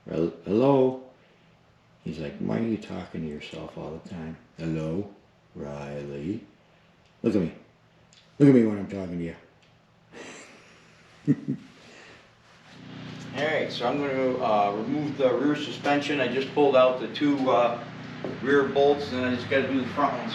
Hello? He's like, why are you talking to yourself all the time? Hello, Riley? Look at me. Look at me when I'm talking to you. Alright, so I'm going to remove the rear suspension. I just pulled out the two rear bolts, and I just got to do the front ones.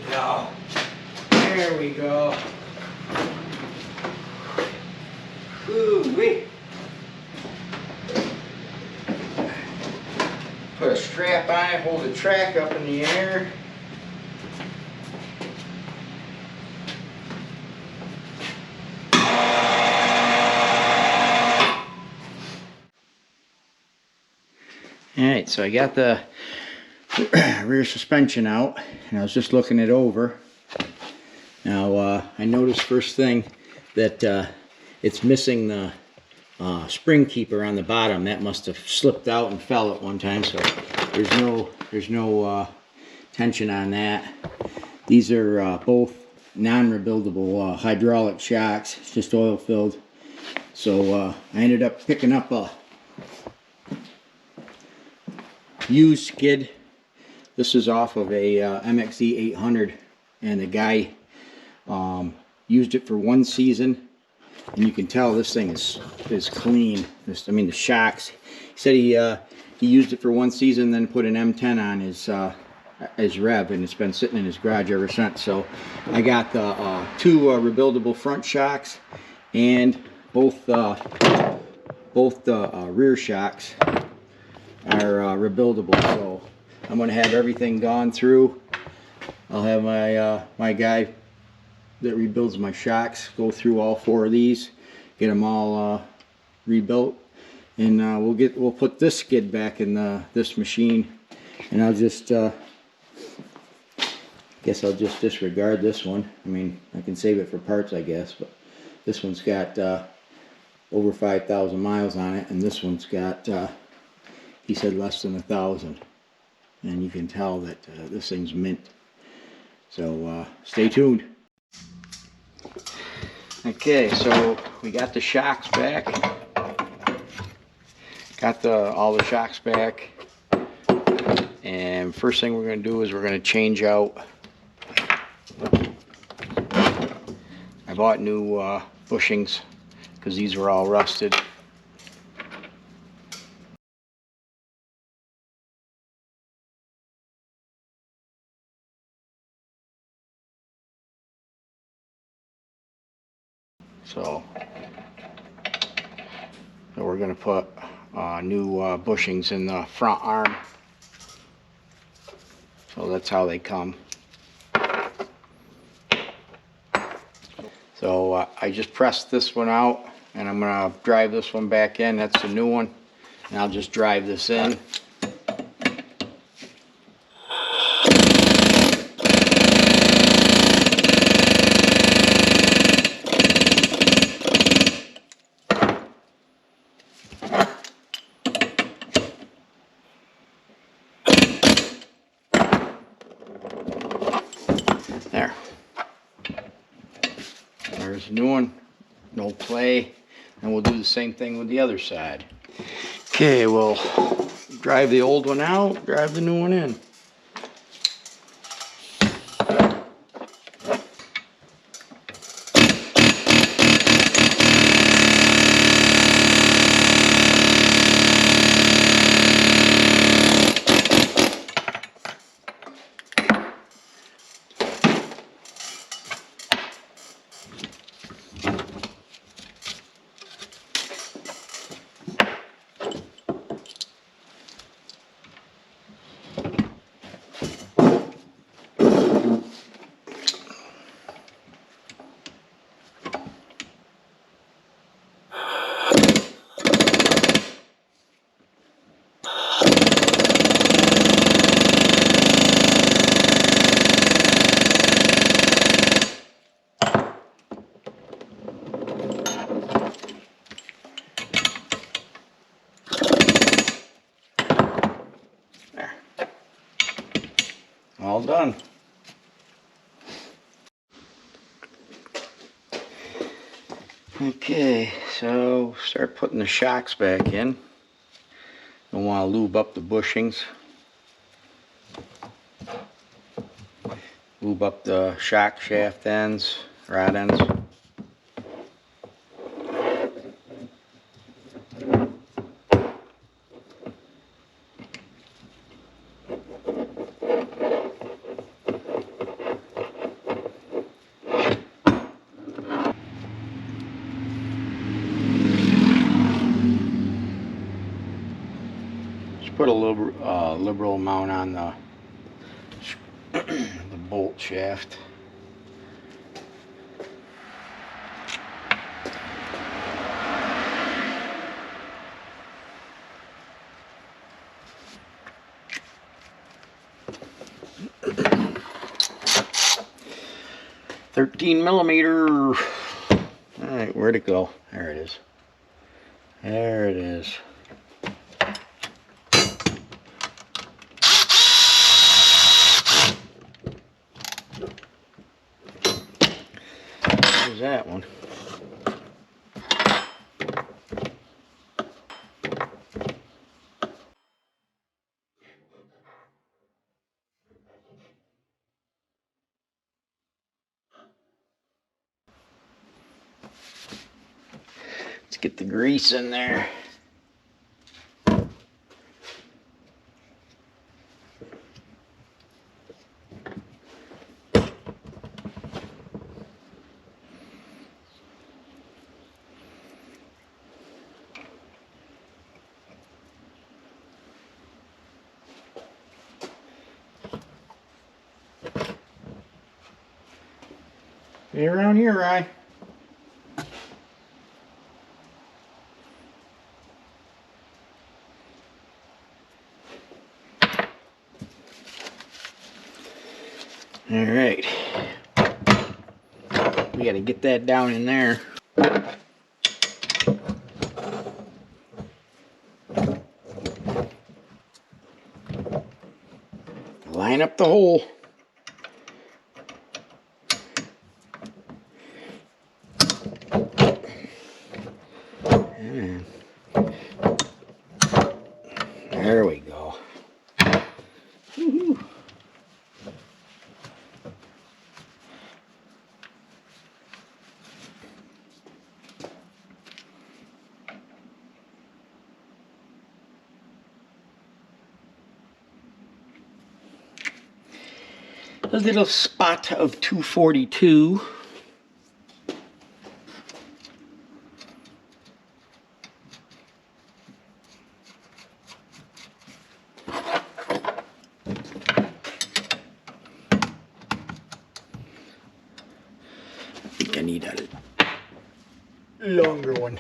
Down. There we go. Ooh-wee. Put a strap on it, hold the track up in the air. Alright, so I got the rear suspension out, and I was just looking it over. Now, I noticed first thing that it's missing the spring keeper on the bottom. That must have slipped out and fell at one time, so there's no tension on that. These are both non-rebuildable hydraulic shocks. It's just oil filled. So I ended up picking up a used skid. This is off of a MXZ 800, and the guy used it for one season, and you can tell this thing is clean. I mean, the shocks. He said he used it for one season, then put an M10 on his REV, and it's been sitting in his garage ever since. So I got the two rebuildable front shocks, and both the rear shocks are rebuildable. So I'm going to have everything gone through. I'll have my guy that rebuilds my shocks go through all four of these, get them all rebuilt, and we'll put this skid back in this machine, and I'll just guess I'll just disregard this one. I mean, I can save it for parts, I guess, but this one's got over 5,000 miles on it, and this one's got he said less than 1,000, and you can tell that this thing's mint. So stay tuned. Okay, so we got the shocks back. Got all the shocks back. And first thing we're going to do is we're going to change out. I bought new bushings because these were all rusted. So we're going to put new bushings in the front arm. So that's how they come. So I just pressed this one out, and I'm going to drive this one back in. That's the new one. And I'll just drive this in. There. There's a new one. No play. And we'll do the same thing with the other side. Okay, we'll drive the old one out, drive the new one in. All done. Okay, so start putting the shocks back in. Don't want to lube up the bushings. Lube up the shock shaft ends, rod ends. Put a liberal amount on the the bolt shaft. $13mm. All right, where'd it go? There it is. There it is. There's that one. Let's get the grease in there. Get around here, Rye. All right. We got to get that down in there. Line up the hole. There we go. Woo-hoo. A little spot of 242. need a longer one.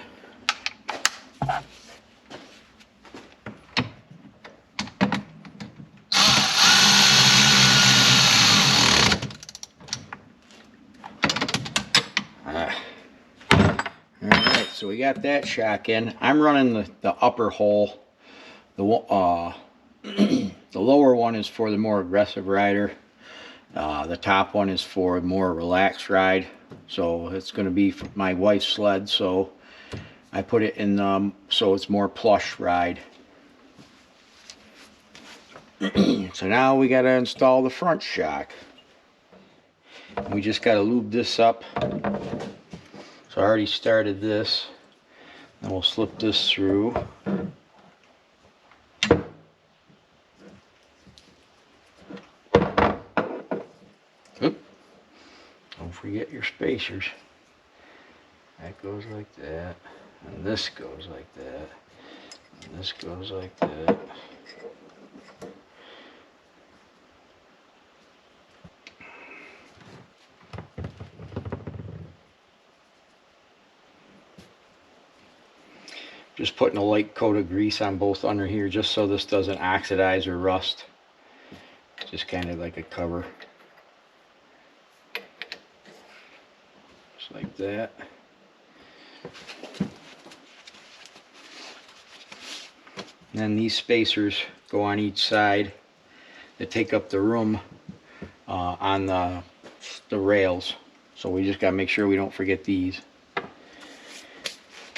Alright, so we got that shock in. I'm running the upper hole. The lower one is for the more aggressive rider. The top one is for a more relaxed ride. So it's going to be for my wife's sled, so I put it in so it's more plush ride. So now we got to install the front shock. We just got to lube this up. So I already started this. And we'll slip this through. Oop. Don't forget your spacers. That goes like that. And this goes like that. And this goes like that. Just putting a light coat of grease on both under here just so this doesn't oxidize or rust. Just kind of like a cover. Just like that. And then these spacers go on each side that take up the room on the rails. So we just got to make sure we don't forget these.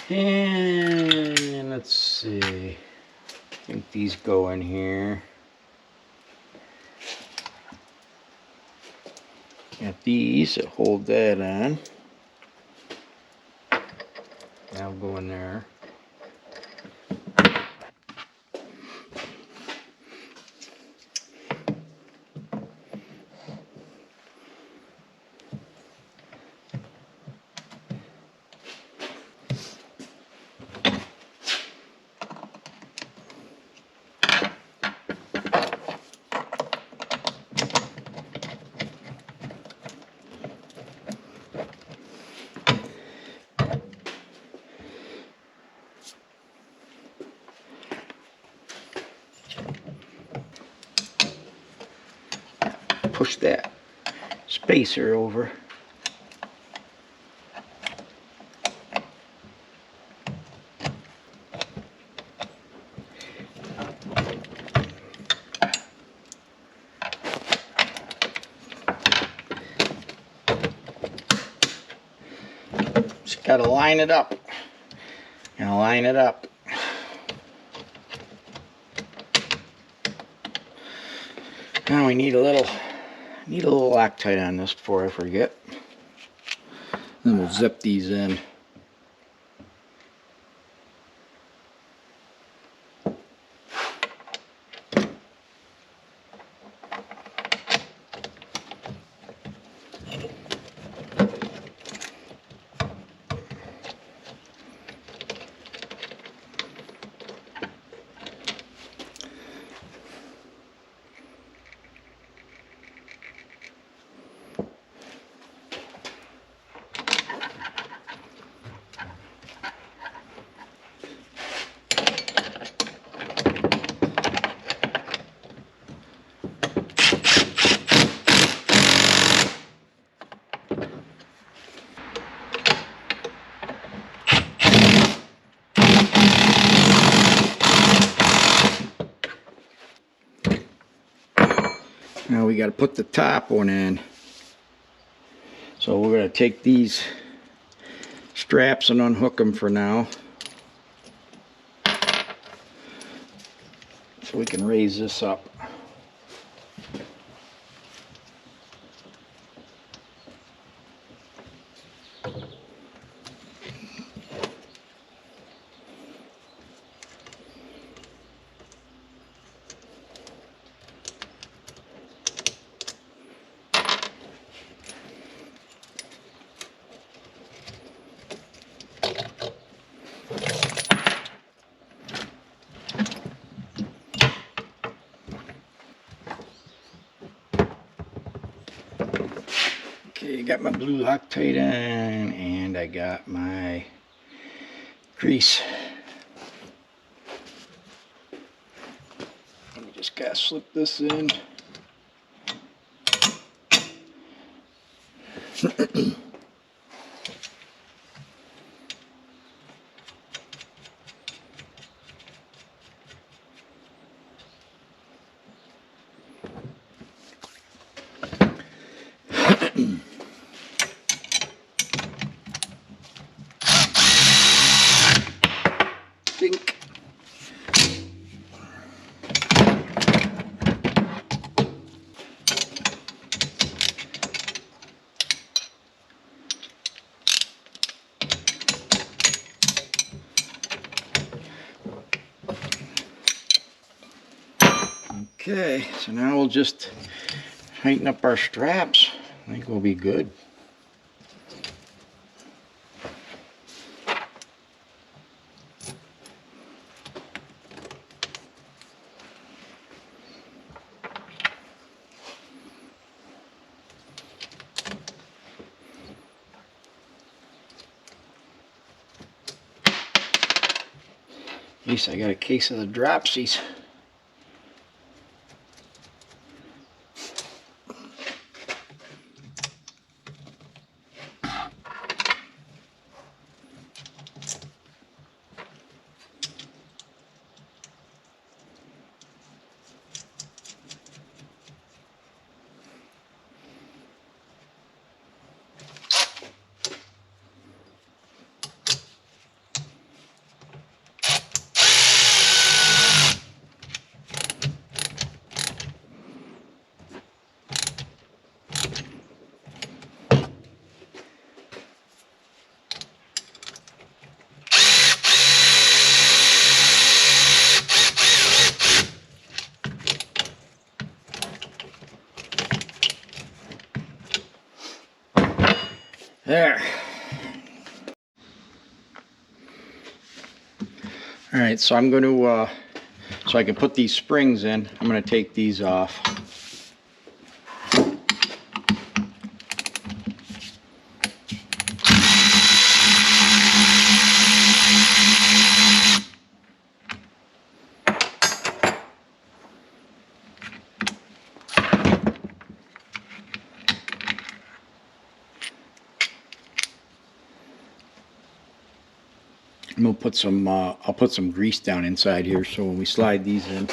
And let's see, I think these go in here. Got these that hold that on. That'll go in there. Push that spacer over. Just gotta line it up. Gotta line it up. Now we need a little Loctite on this before I forget. Then we'll zip these in. Now we got to put the top one in. So we're going to take these straps and unhook them for now. So we can raise this up. got my blue Loctite on, and I got my grease. Let me just gotta slip this in. Think. Okay, so now we'll just tighten up our straps. I think we'll be good. At least I got a case of the dropsies. There. All right, so I'm going to, so I can put these springs in, I'm going to take these off. And we'll put some, I'll put some grease down inside here so when we slide these in.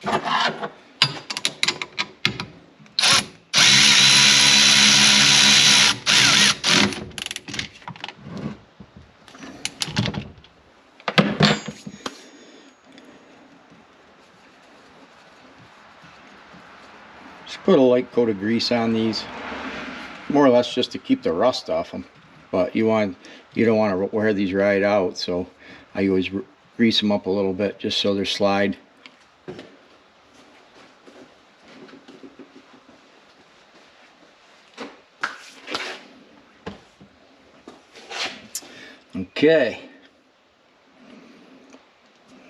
Just put a light coat of grease on these, more or less just to keep the rust off them. But you don't want to wear these right out, so I always grease them up a little bit just so they're slide. Okay.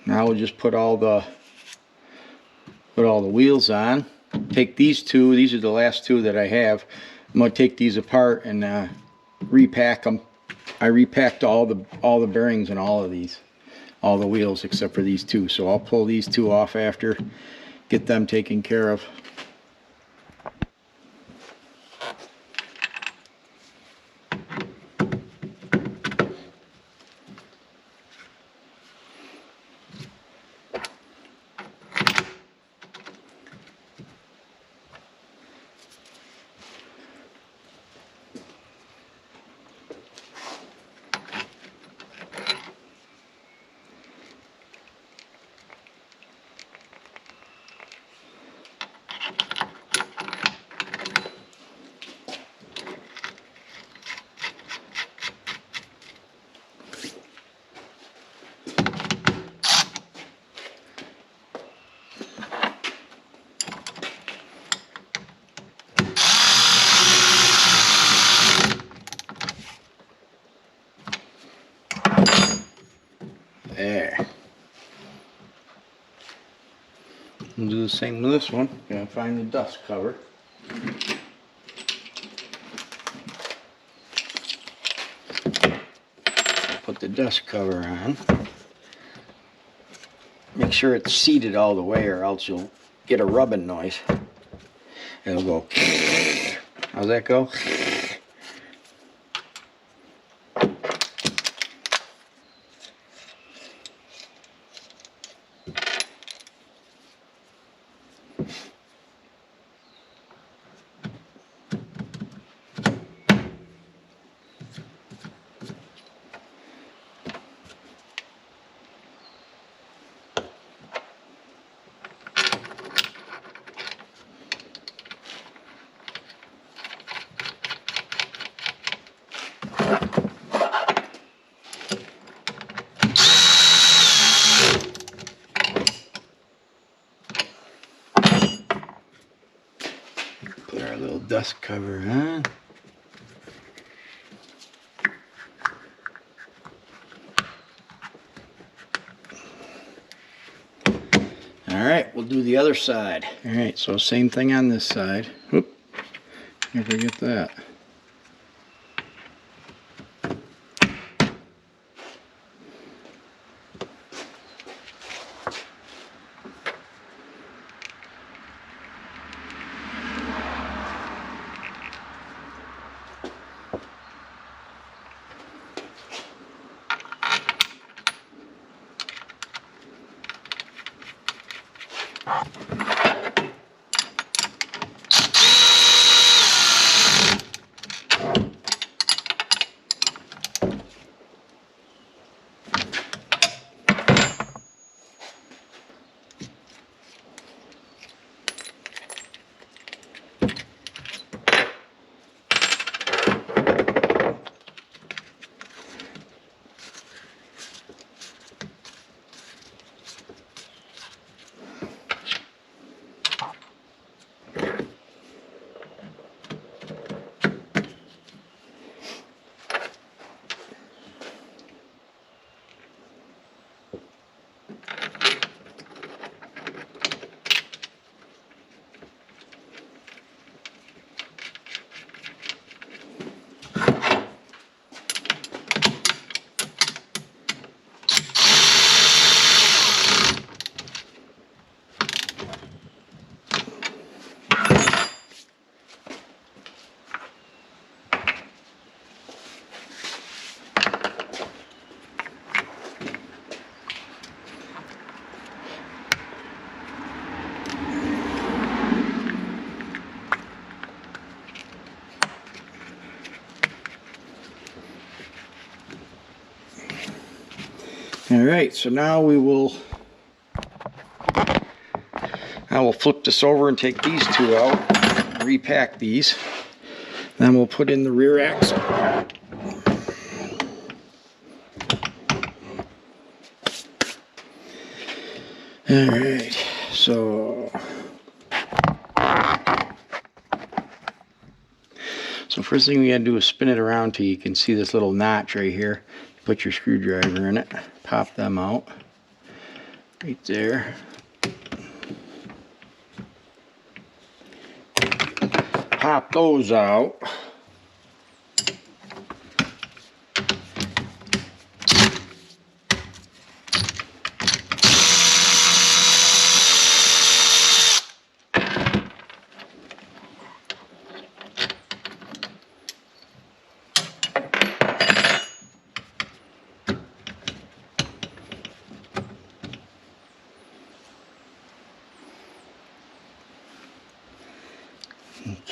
Now we'll just put all the wheels on. Take these two. These are the last two that I have. I'm gonna take these apart and repack them. I repacked all the bearings and all of these, all the wheels except for these two. So I'll pull these two off after, get them taken care of. There. We'll do the same with this one. Gonna find the dust cover. Put the dust cover on. Make sure it's seated all the way or else you'll get a rubbing noise. It'll go. How's that go? Put our little dust cover on. Alright, we'll do the other side. Alright, so same thing on this side. Oop, can't forget that. Alright, so now I will flip this over and take these two out, repack these. Then we'll put in the rear axle. Alright, so first thing we gotta do is spin it around till you can see this little notch right here. Put your screwdriver in it, pop them out right there. Pop those out.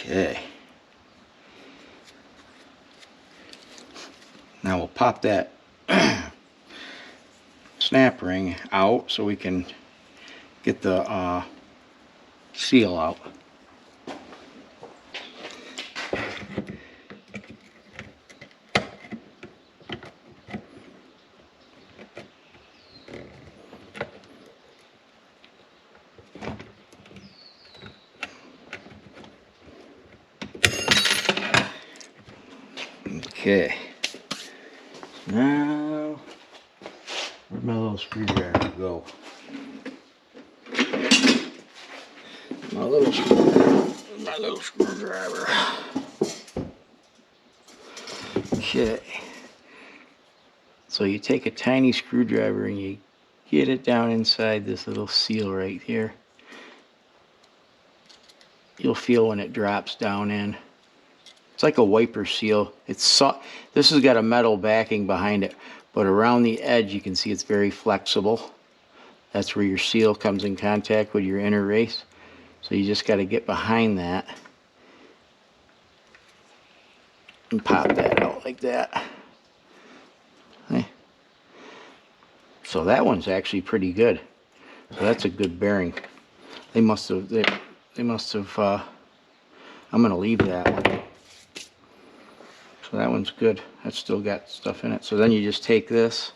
Okay. Now we'll pop that snap ring out so we can get the seal out. Okay, now where'd my little screwdriver go? My little screwdriver. Okay, so you take a tiny screwdriver and you get it down inside this little seal right here. You'll feel when it drops down in. It's like a wiper seal. It's soft. This has got a metal backing behind it, but around the edge you can see it's very flexible. That's where your seal comes in contact with your inner race. So you just got to get behind that and pop that out like that. Okay. So that one's actually pretty good. So that's a good bearing. They must have. I'm going to leave that one. So that one's good. That's still got stuff in it. So then you just take this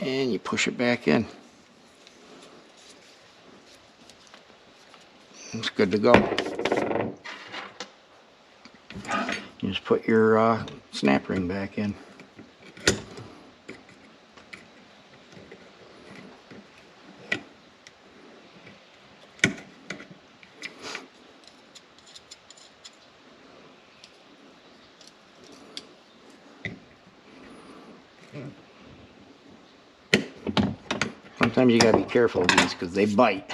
and you push it back in. It's good to go. You just put your snap ring back in. Sometimes you gotta be careful of these because they bite.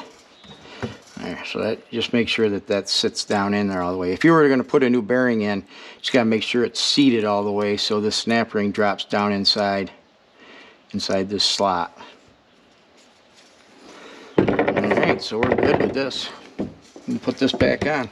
There, so that just make sure that that sits down in there all the way. If you were going to put a new bearing in, just gotta make sure it's seated all the way so this snap ring drops down inside this slot. Alright, so we're good with this. We'll put this back on.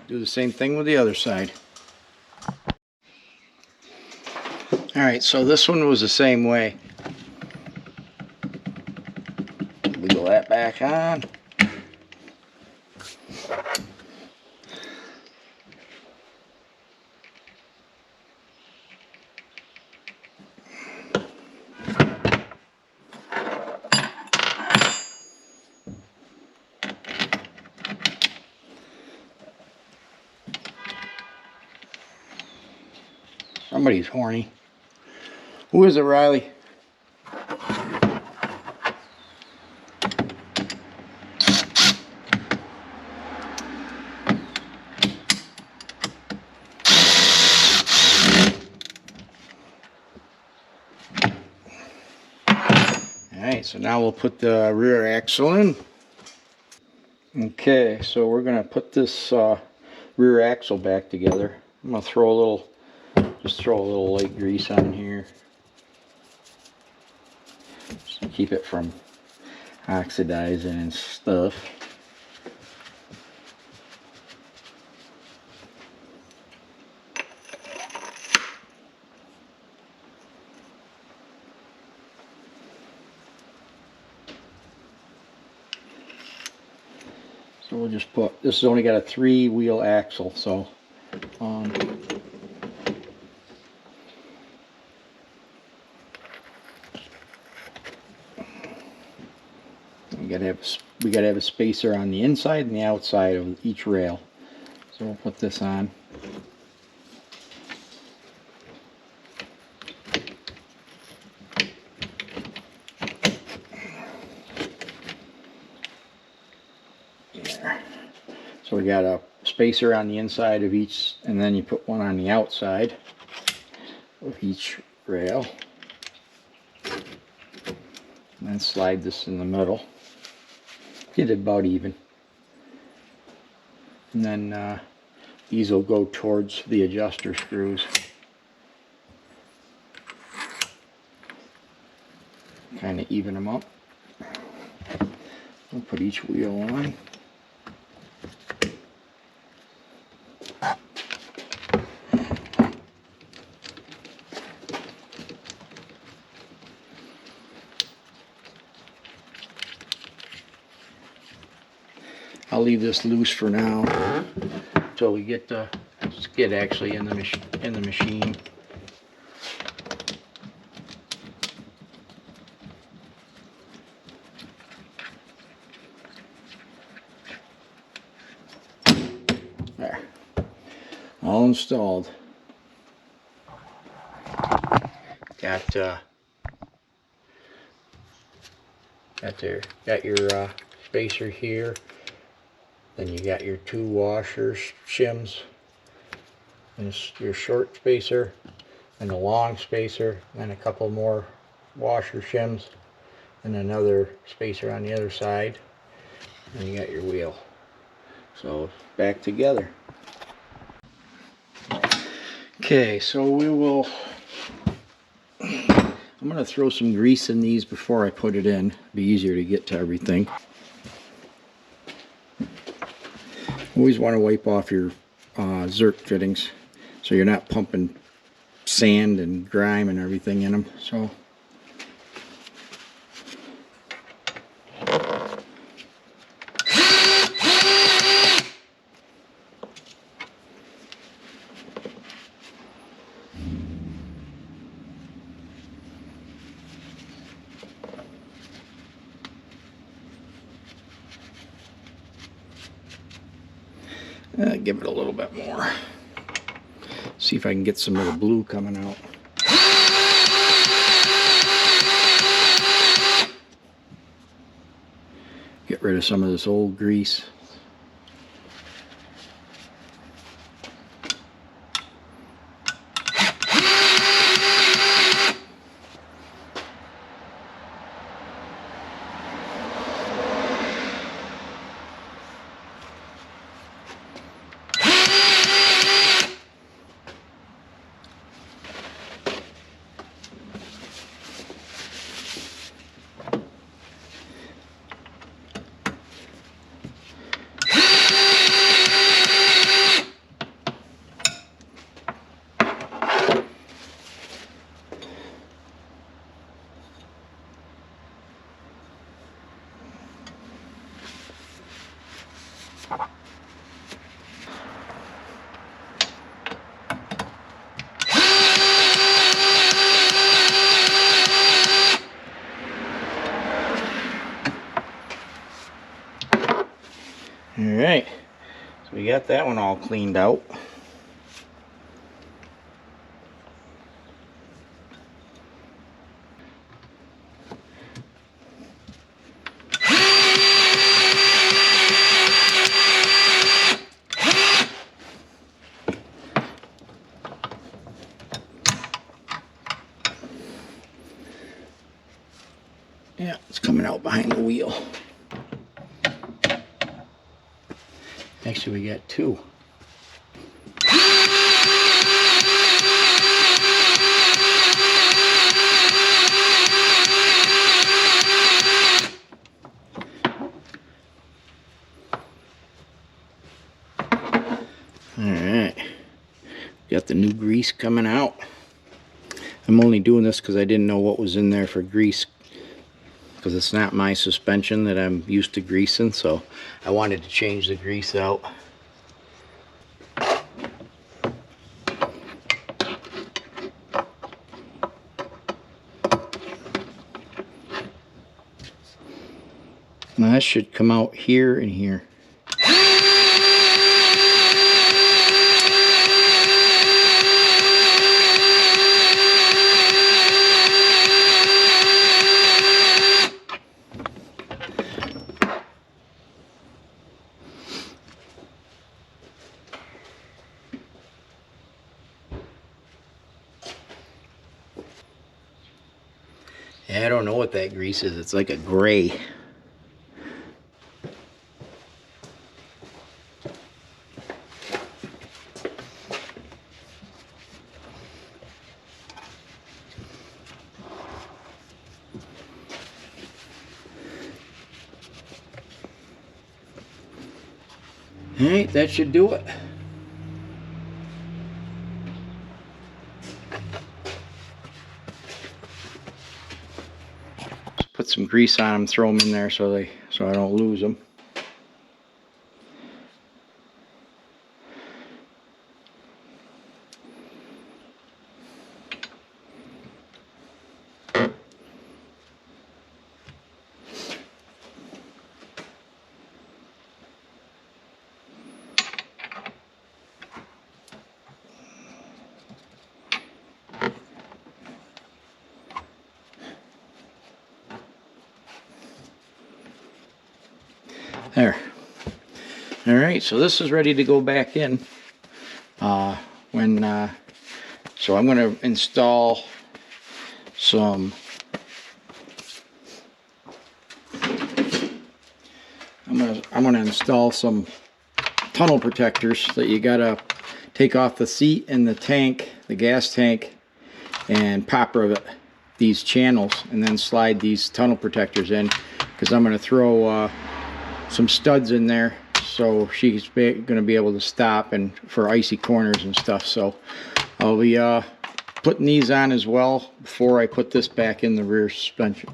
Do the same thing with the other side. Alright, so this one was the same way. Wiggle that back on. Somebody's horny. Who is it, Riley? So now we'll put the rear axle in. Okay, so we're going to put this rear axle back together. I'm going to throw a little, just throw a little light grease on here. Just to keep it from oxidizing and stuff. So we'll just put, this has only got a 3-wheel axle, so we gotta have a spacer on the inside and the outside of each rail. So we'll put this on. So we got a spacer on the inside of each, and then you put one on the outside of each rail. And then slide this in the middle. Get it about even. And then these will go towards the adjuster screws. Kind of even them up. We'll put each wheel on. I'll leave this loose for now until we get the skid actually in the machine. There, all installed. Got your spacer here. Then you got your 2 washer shims, and your short spacer, and a long spacer, and a couple more washer shims, and another spacer on the other side, and you got your wheel. So back together. Okay, so we will. I'm going to throw some grease in these before I put it in. Be easier to get to everything. Always want to wipe off your Zerk fittings so you're not pumping sand and grime and everything in them. So give it a little bit more. See if I can get some of the blue coming out. Get rid of some of this old grease. Alright, so we got that one all cleaned out. Yeah, it's coming out behind the wheel. Actually, we got two. Alright, got the new grease coming out. I'm only doing this because I didn't know what was in there for grease, because it's not my suspension that I'm used to greasing, so I wanted to change the grease out. Now that should come out here and here. Yeah, I don't know what that grease is. It's like a gray. Alright, that should do it. Just put some grease on them, throw them in there so I don't lose them. There. Alright, so this is ready to go back in. So I'm going to install some I'm going to install some tunnel protectors that you got to take off the seat and the tank, the gas tank, and pop rivet these channels and then slide these tunnel protectors in, because I'm going to throw some studs in there so she's going to be able to stop and for icy corners and stuff. So I'll be putting these on as well before I put this back in the rear suspension.